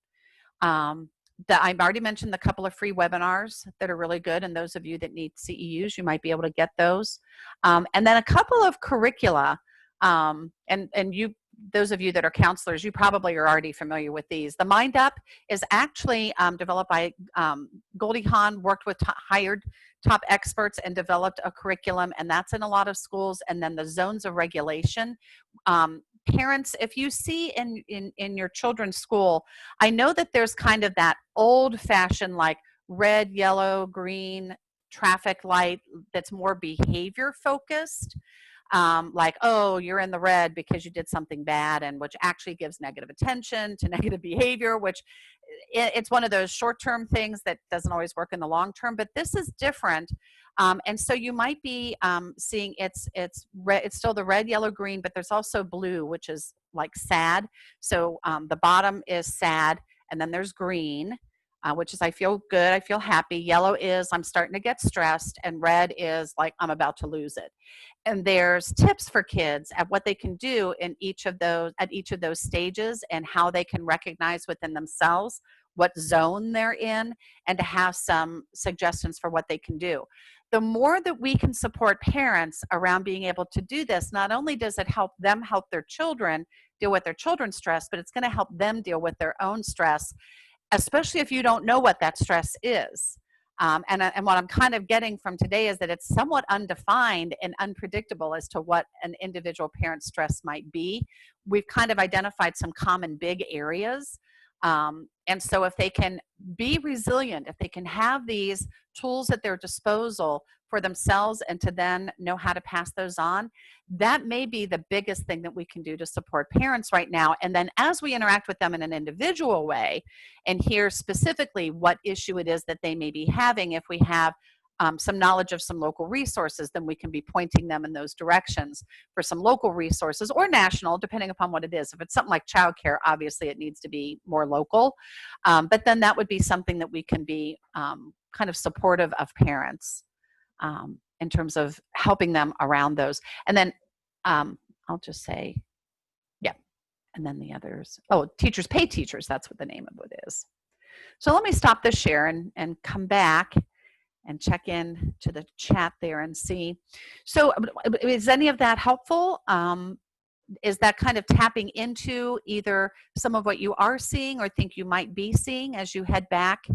That I've already mentioned the couple of free webinars that are really good, and those of you that need CEUs, you might be able to get those. And then a couple of curricula, and you, those of you that are counselors, you probably are already familiar with these. The Mind Up is actually developed by Goldie Hawn, worked with hired top experts and developed a curriculum, and that's in a lot of schools. And then the zones of regulation. Parents, if you see in your children's school, I know that there's kind of that old-fashioned like red, yellow, green traffic light that's more behavior focused. Like, oh, you're in the red because you did something bad, and which actually gives negative attention to negative behavior, which it's one of those short-term things that doesn't always work in the long term. But this is different. And so you might be seeing it's red, it's still the red, yellow, green, but there's also blue, which is like sad. So the bottom is sad, and then there's green, which is I feel good, I feel happy. Yellow is I'm starting to get stressed, and red is like I'm about to lose it. And there's tips for kids at what they can do in each of those stages, and how they can recognize within themselves what zone they're in, and to have some suggestions for what they can do. The more that we can support parents around being able to do this, not only does it help them help their children deal with their children's stress, but it's going to help them deal with their own stress, especially if you don't know what that stress is. And what I'm kind of getting from today is that it's somewhat undefined and unpredictable as to what an individual parent's stress might be. We've kind of identified some common big areas. And so if they can be resilient, if they can have these tools at their disposal for themselves and to then know how to pass those on, that may be the biggest thing that we can do to support parents right now. And then as we interact with them in an individual way and hear specifically what issue it is that they may be having, if we have some knowledge of some local resources, then we can be pointing them in those directions for some local resources, or national, depending upon what it is. If it's something like childcare, obviously it needs to be more local. But then that would be something that we can be kind of supportive of parents in terms of helping them around those. And then I'll just say, yeah, and then the others. Oh, teachers pay teachers, that's what the name of it is. So let me stop this share and come back and check in to the chat there and see. So is any of that helpful? Is that kind of tapping into either some of what you are seeing or think you might be seeing as you head back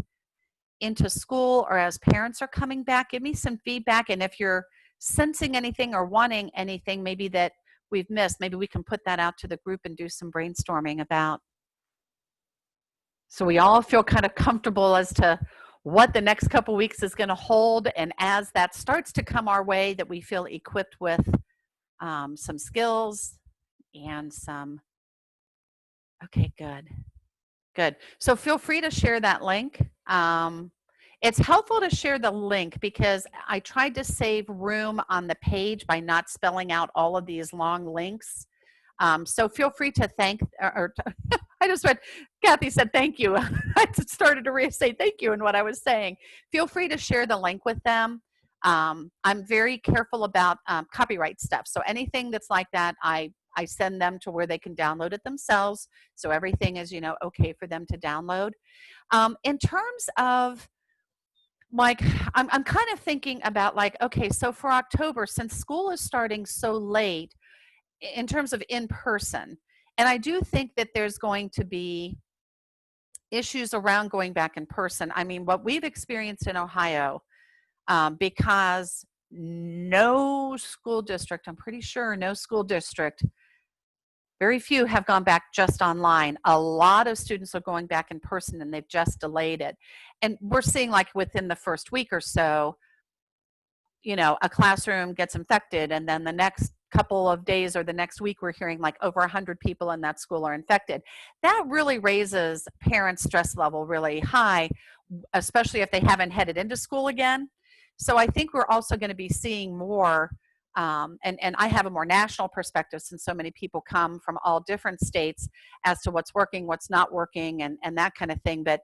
into school, or as parents are coming back? Give me some feedback, and if you're sensing anything or wanting anything maybe that we've missed, maybe we can put that out to the group and do some brainstorming about, so we all feel kind of comfortable as to what the next couple weeks is going to hold. And as that starts to come our way, that we feel equipped with some skills and some, okay, good. So feel free to share that link. It's helpful to share the link because I tried to save room on the page by not spelling out all of these long links. So feel free to thank, I just read, Kathy said thank you. I started to say thank you in what I was saying. Feel free to share the link with them. I'm very careful about copyright stuff. So anything that's like that, I send them to where they can download it themselves. So everything is, okay for them to download. In terms of, like, I'm kind of thinking about, like, okay, so for October, since school is starting so late in terms of in person, and I do think that there's going to be issues around going back in person. I mean, what we've experienced in Ohio, because no school district, I'm pretty sure no school district, very few have gone back just online. A lot of students are going back in person, and they've just delayed it. And we're seeing, like, within the first week or so, a classroom gets infected, and then the next couple of days or the next week we're hearing like over 100 people in that school are infected. That really raises parents' stress level really high, especially if they haven't headed into school again. So I think we're also going to be seeing more, and I have a more national perspective since so many people come from all different states as to what's working, what's not working, and that kind of thing. But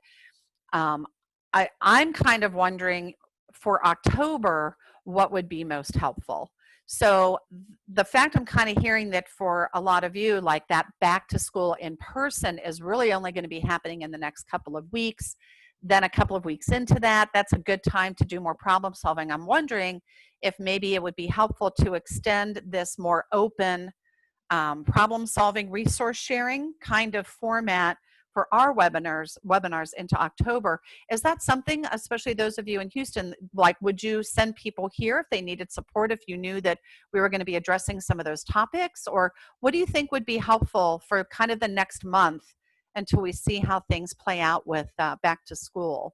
I'm kind of wondering for October what would be most helpful. So the fact I'm kind of hearing that for a lot of you, like, that back to school in person is really only going to be happening in the next couple of weeks. Then a couple of weeks into that, that's a good time to do more problem solving. I'm wondering if maybe it would be helpful to extend this more open problem solving, resource sharing kind of format for our webinars into October. Is that something, especially those of you in Houston, like, would you send people here if they needed support, if you knew that we were going to be addressing some of those topics? Or what do you think would be helpful for kind of the next month until we see how things play out with back to school?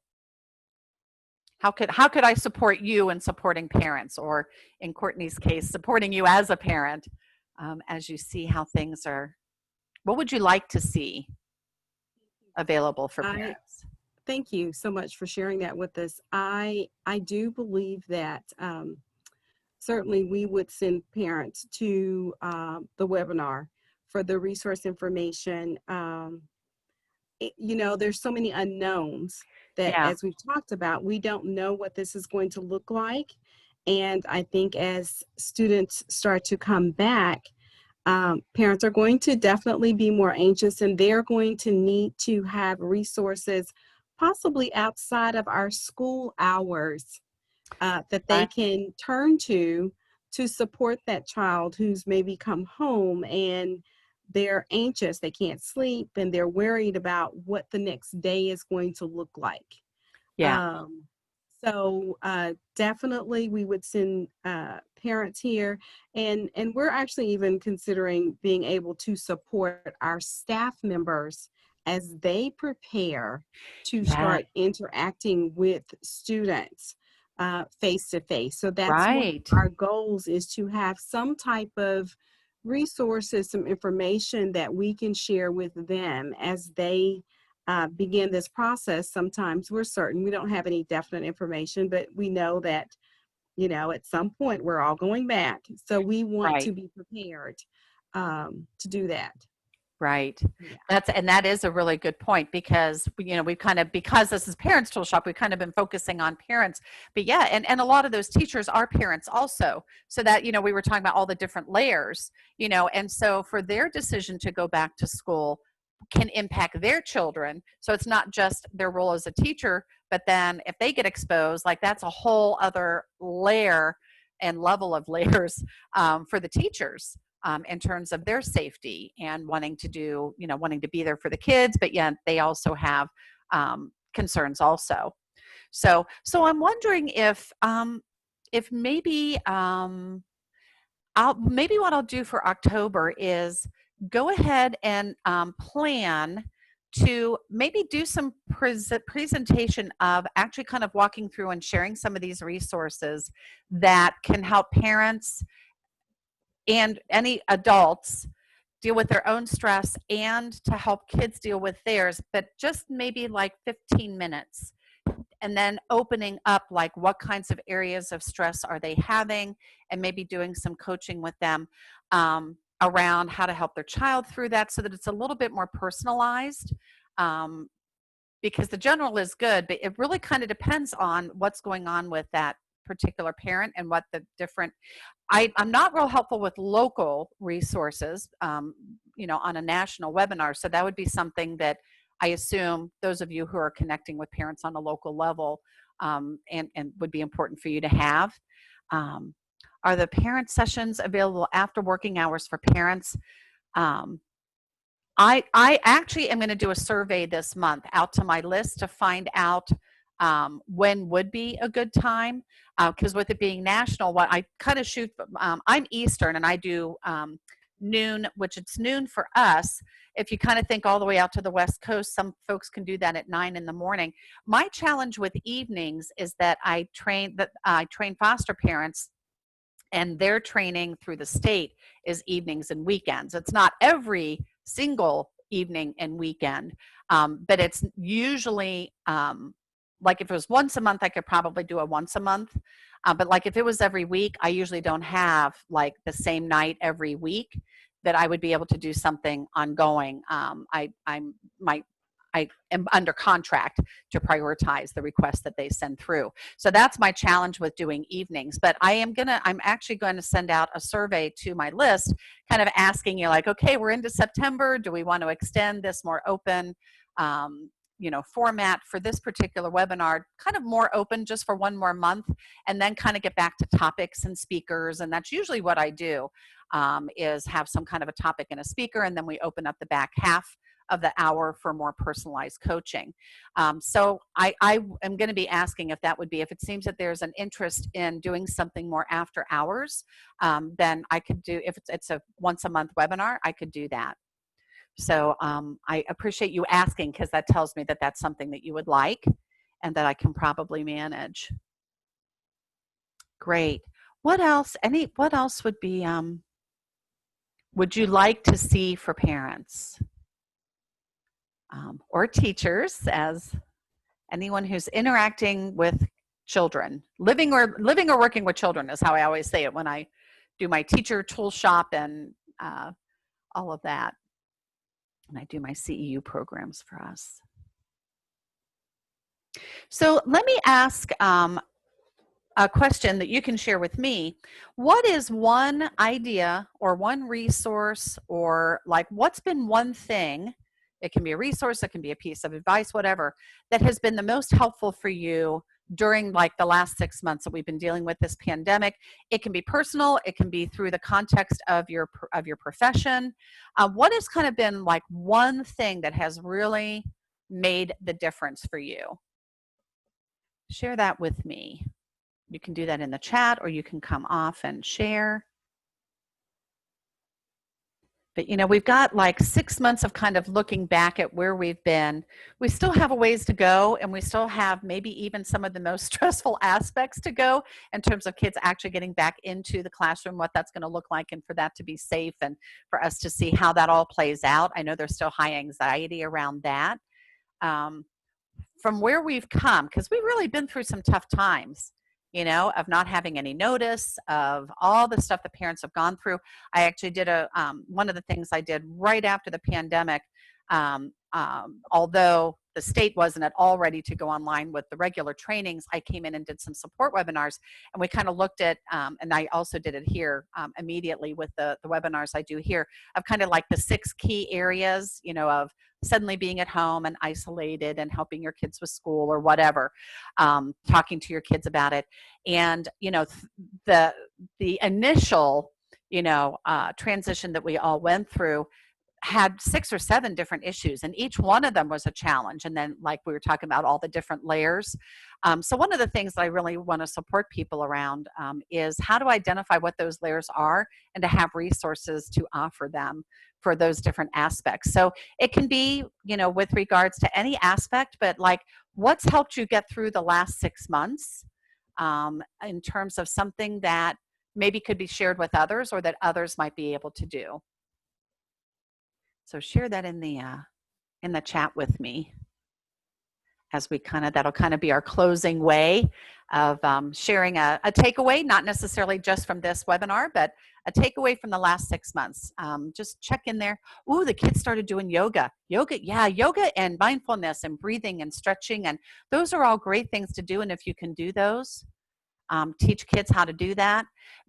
How could I support you in supporting parents, or in Courtney's case, supporting you as a parent as you see how things are? What would you like to see available for parents?
Thank you so much for sharing that with us. I do believe that certainly we would send parents to the webinar for the resource information. There's so many unknowns that,
Yeah.
as we've talked about, we don't know what this is going to look like. And I think as students start to come back, parents are going to definitely be more anxious, and they're going to need to have resources possibly outside of our school hours that they can turn to support that child who's maybe come home and they're anxious, they can't sleep, and they're worried about what the next day is going to look like.
Yeah.
So definitely we would send parents here, and we're actually even considering being able to support our staff members as they prepare to start interacting with students face to face. So that's one of our goals, is to have some type of resources, some information that we can share with them as they begin this process. Sometimes we're certain we don't have any definite information, but we know that, at some point we're all going back. So we want to be prepared to do that.
Right.
Yeah.
That is a really good point, because, we've because this is Parents Tool Shop, we've kind of been focusing on parents, but yeah. And a lot of those teachers are parents also. So that, we were talking about all the different layers, and so for their decision to go back to school can impact their children. So it's not just their role as a teacher, but then if they get exposed, like, that's a whole other layer and level of layers for the teachers. In terms of their safety and wanting to be there for the kids, but yet they also have concerns also. So I'm wondering if maybe maybe what I'll do for October is go ahead and plan to maybe do some presentation of actually kind of walking through and sharing some of these resources that can help parents and any adults deal with their own stress, and to help kids deal with theirs, but just maybe like 15 minutes. And then opening up, like, what kinds of areas of stress are they having, and maybe doing some coaching with them around how to help their child through that, so that it's a little bit more personalized. Because the general is good, but it really kind of depends on what's going on with that particular parent and what the different. I'm not real helpful with local resources, on a national webinar. So that would be something that I assume those of you who are connecting with parents on a local level, and would be important for you to have. Are the parent sessions available after working hours for parents? I actually am going to do a survey this month out to my list to find out when would be a good time, because with it being national, what I kind of shoot, I'm Eastern, and I do noon, which it's noon for us. If you kind of think all the way out to the West Coast, some folks can do that at 9 in the morning. My challenge with evenings is that I train foster parents, and their training through the state is evenings and weekends. It's not every single evening and weekend, but it's usually like if it was once a month, I could probably do a once a month. But like if it was every week, I usually don't have like the same night every week that I would be able to do something ongoing. I am under contract to prioritize the requests that they send through. So that's my challenge with doing evenings. But I'm actually going to send out a survey to my list, kind of asking you, like, okay, we're into September. Do we want to extend this more open, format for this particular webinar, kind of more open just for one more month, and then kind of get back to topics and speakers. And that's usually what I do, is have some kind of a topic and a speaker, and then we open up the back half of the hour for more personalized coaching. So I am going to be asking if it seems that there's an interest in doing something more after hours, then I could do, if it's a once a month webinar, I could do that. So I appreciate you asking, because that tells me that that's something that you would like and that I can probably manage. Great. What else would be, would you like to see for parents? Or teachers, as Anyone who's interacting with children, living or working with children is how I always say it when I do my teacher tool shop and all of that. And I do my CEU programs for us. So let me ask a question that you can share with me. What is one idea or one resource, or like what's been one thing, it can be a resource, it can be a piece of advice, whatever, that has been the most helpful for you during like the last 6 months that we've been dealing with this pandemic? It can be personal, it can be through the context of your profession. What has kind of been like one thing that has really made the difference for you? Share that with me. You can do that in the chat, or you can come off and share. But you know, we've got like 6 months of kind of looking back at where we've been. We still have a ways to go, and we still have maybe even some of the most stressful aspects to go in terms of kids actually getting back into the classroom, what that's going to look like, and for that to be safe, and for us to see how that all plays out. I know there's still high anxiety around that. From where we've come, because we've really been through some tough times, you know, of not having any notice of all the stuff the parents have gone through. I actually did one of the things I did right after the pandemic, although the state wasn't at all ready to go online with the regular trainings, I came in and did some support webinars, and we kind of looked at, and I also did it here immediately with the webinars I do here, of kind of like the 6 key areas, you know, of suddenly being at home and isolated and helping your kids with school or whatever, talking to your kids about it. And, you know, the initial, you know, transition that we all went through had 6 or 7 different issues, and each one of them was a challenge. And then, like we were talking about, all the different layers. So one of the things that I really want to support people around is how to identify what those layers are, and to have resources to offer them for those different aspects. So it can be, you know, with regards to any aspect, but like what's helped you get through the last 6 months in terms of something that maybe could be shared with others, or that others might be able to do. So share that in the chat with me, as we that'll kind of be our closing way of sharing a takeaway, not necessarily just from this webinar, but a takeaway from the last 6 months. Just check in there. Ooh, the kids started doing yoga. Yeah, yoga and mindfulness and breathing and stretching, and those are all great things to do. And if you can do those, teach kids how to do that.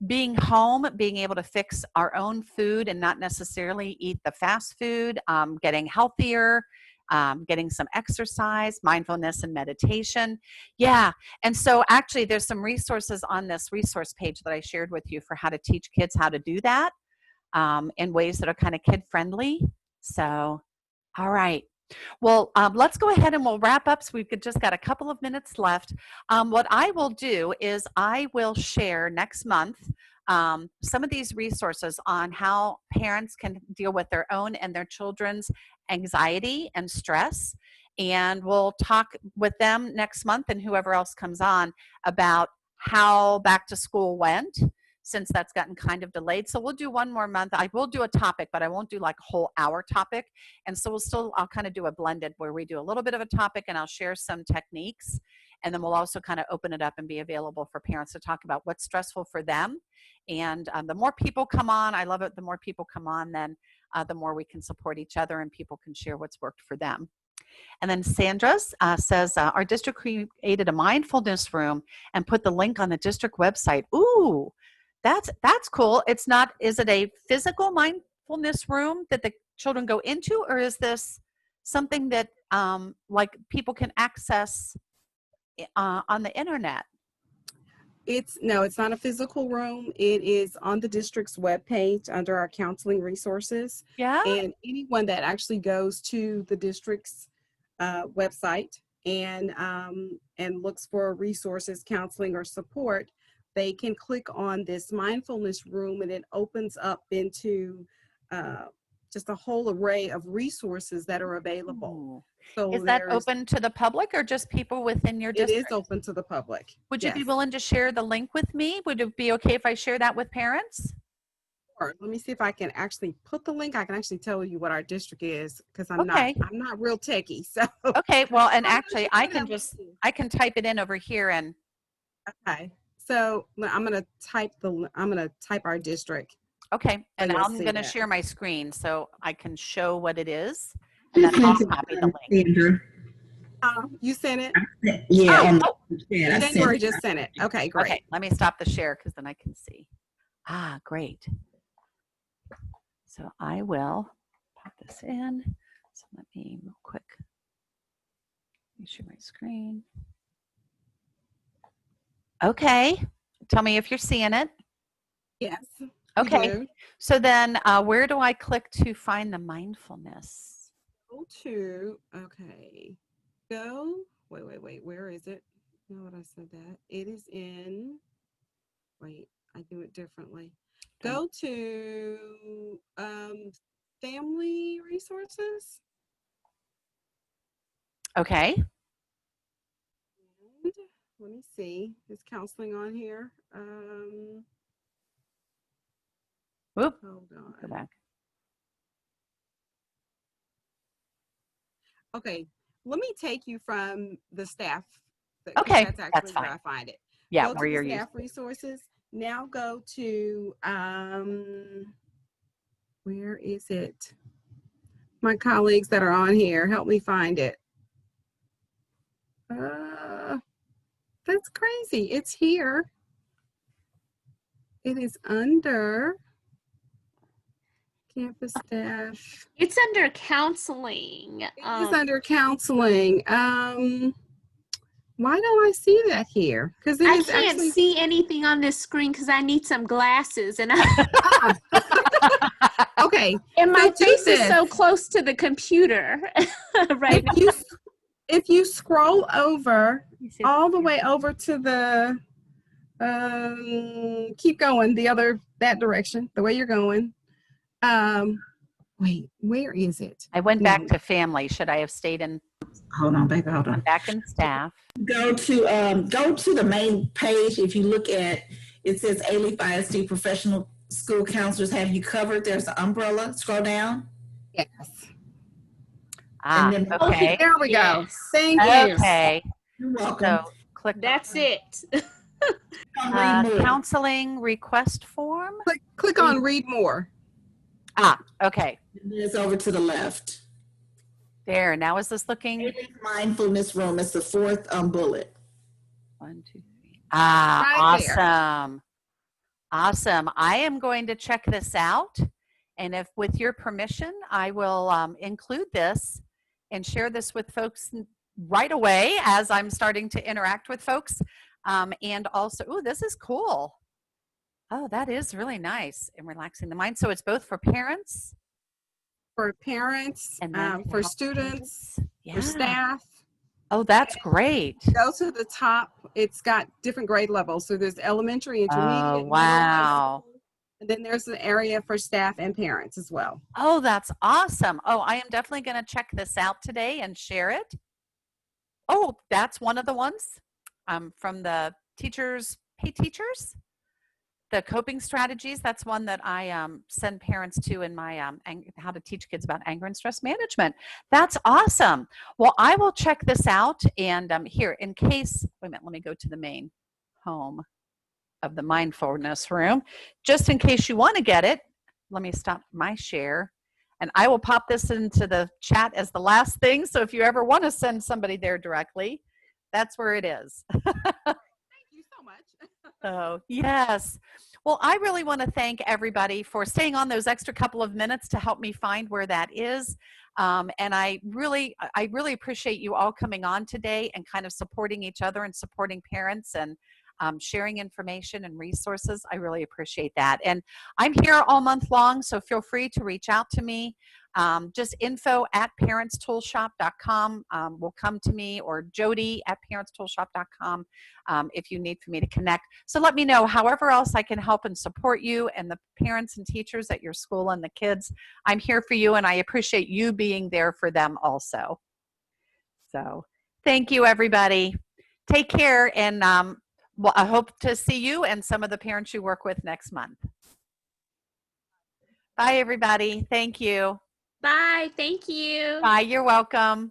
Being home, being able to fix our own food and not necessarily eat the fast food, getting healthier, getting some exercise, mindfulness and meditation. Yeah, and so actually there's some resources on this resource page that I shared with you for how to teach kids how to do that in ways that are kind of kid-friendly. So, all right. Well, let's go ahead and we'll wrap up. So we've just got a couple of minutes left. What I will do is I will share next month some of these resources on how parents can deal with their own and their children's anxiety and stress. And we'll talk with them next month, and whoever else comes on, about how back to school went, since that's gotten kind of delayed. So we'll do one more month. I will do a topic, but I won't do like a whole hour topic. And so I'll kind of do a blended where we do a little bit of a topic, and I'll share some techniques. And then we'll also kind of open it up and be available for parents to talk about what's stressful for them. And the more people come on, I love it, the more people come on, then the more we can support each other and people can share what's worked for them. And then Sandra says, our district created a mindfulness room and put the link on the district website. Ooh, that's cool. It's not, is it a physical mindfulness room that the children go into, or is this something that like people can access on the internet?
No, it's not a physical room. It is on the district's webpage under our counseling resources.
Yeah.
And anyone that actually goes to the district's website and looks for resources, counseling, or support, they can click on this mindfulness room, and it opens up into just a whole array of resources that are available. So
is that open to the public or just people within your district?
It is open to the public.
Would you be willing to share the link with me? Would it be okay if I share that with parents?
Or let me see if I can actually put the link. I can actually tell you what our district is because I'm
Okay.
not real techie. So
Okay. Well, and
I'm gonna
actually,
share
I
that
can
with
just
you.
I can type it in over here and
Okay. So I'm gonna type our district.
okay,
So
and
you'll
I'm
see
going to
that.
share my screen so I can show what it is, and then
Just
I'll
sent it,
copy the link.
Sandra.
You sent it?
Yeah,
Oh,
on
oh,
the chat. I
January
sent it.
just sent it. Okay, great.
okay. Let me stop the share because then I can see. Ah, great. So I will pop this in. So let me real quick. Let me share my screen. Okay. Tell me if you're seeing it.
Yes.
Okay.
Do.
So then where do I click to find the mindfulness?
Go to, okay. Go, wait. Where is it? No, what I said that. It is in, wait, I do it differently. Go to family resources.
Okay.
And let me see. Is counseling on here?
Whoop.
Hold
Go
on.
back.
Okay, let me take you from the staff. 'Cause
Okay,
that's
that's
actually where
fine.
I find it.
Yeah,
Go
where
to
you're
the
used.
staff resources. Now go to where is it? My colleagues that are on here, help me find it. That's crazy. It's here. It is under campus staff.
It's under counseling.
It is under counseling. Why don't I see that here? Because it
I
is
can't
actually
see anything on this screen because I need some glasses, and
okay.
and my
So do
face is
this.
so close to the computer right now.
If you scroll over
You see if
all the
it's
way
here.
over to the keep going that direction, the way you're going. Wait, where is it?
I went
No.
back to family. Should I have stayed in?
Hold on, baby. Hold
I'm
on.
back in staff.
Go to the main page. If you look at it, says A-Leaf ISD Professional School Counselors Have You Covered. There's an umbrella. Scroll down.
Yes.
Ah,
And then
okay.
There we go.
Yes.
Thank you.
Okay.
You're welcome.
So click
That's it.
Read more.
counseling request form.
Click on read more.
Ah, okay.
And then it's over to the left.
There. Now is this looking?
A-Leaf Mindfulness Room. It's the fourth bullet.
1, 2, 3. Ah,
Right there.
awesome. Awesome. I am going to check this out. And if with your permission, I will include this and share this with folks right away as I'm starting to interact with folks. And also, oh, this is cool. Oh, that is really nice and relaxing the mind. So it's both for parents
For parents,
and then
for
help
students,
Yeah.
for staff.
Oh, that's great.
Go to the top. It's got different grade levels. So there's elementary, intermediate,
Oh,
middle, high
wow.
school. And then there's an area for staff and parents as well.
Oh, that's awesome. Oh, I am definitely going to check this out today and share it. Oh, that's one of the ones from the Teachers Pay Teachers. The coping strategies, that's one that I send parents to in my how to teach kids about anger and stress management. That's awesome. Well, I will check this out. And here, in case, wait a minute, let me go to the main home of the mindfulness room. Just in case you want to get it, let me stop my share. And I will pop this into the chat as the last thing. So if you ever want to send somebody there directly, that's where it is.
Thank you so much.
Oh, yes. Well, I really want to thank everybody for staying on those extra couple of minutes to help me find where that is. And I really appreciate you all coming on today and kind of supporting each other and supporting parents and sharing information and resources. I really appreciate that. And I'm here all month long, so feel free to reach out to me. Just info@parentstoolshop.com will come to me, or Jody@parentstoolshop.com if you need for me to connect. So let me know however else I can help and support you and the parents and teachers at your school and the kids. I'm here for you, and I appreciate you being there for them also. So thank you, everybody. Take care, and well, I hope to see you and some of the parents you work with next month. Bye, everybody. Thank you.
Bye. Thank you.
Bye. You're welcome.